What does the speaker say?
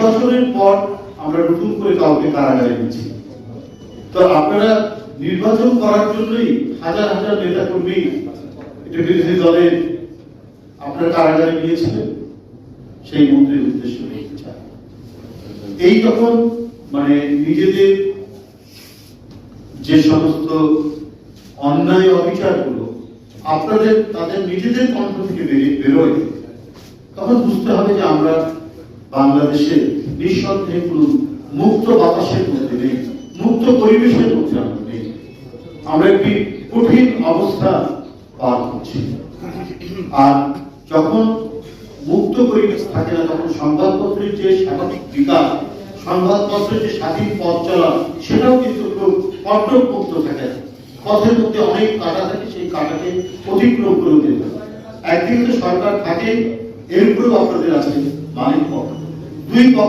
বছরের পর আমরা নতুন করে কাউকে কারাগারে নিচ্ছি। তো আপনারা নির্বাচন করার জন্যই হাজার হাজার নেতা কর্মী এটা বিরোধী দলের আপনারা কারাগারে নিয়েছিলেন, সেই মন্ত্রীর উদ্দেশ্য নিয়ে এই যখন মানে নিজেদের যে সমস্ত অন্যায় অবিচারগুলো আপনাদের তাদের নিজেদের কণ্ঠ থেকে বেরোয়, তখন বুঝতে হবে যে আমরা বাংলাদেশে নিঃসন্দেহে কোনো মুক্ত বাতাসের মধ্যে নেই, মুক্ত পরিবেশের মধ্যে আমরা নেই। আমরা একটি কঠিন অবস্থা পার করছি। আর যখন মুক্ত পরিবেশ থাকে না, তখন সংবাদপত্রের যে স্বাভাবিক বিকাশ, সংবাদপত্রের যে স্বাধীন পথ চলা, সেটাও কিন্তু খুব কঠোর মুক্ত থাকে। পথের মধ্যে অনেক কাটা থাকে, সেই কাটাকে অতিক্রম করে যেতে হবে। একদিকে তো সরকার থাকে, এর উপরেও আপনাদের আছে মালিক পক্ষ, দুই পক্ষ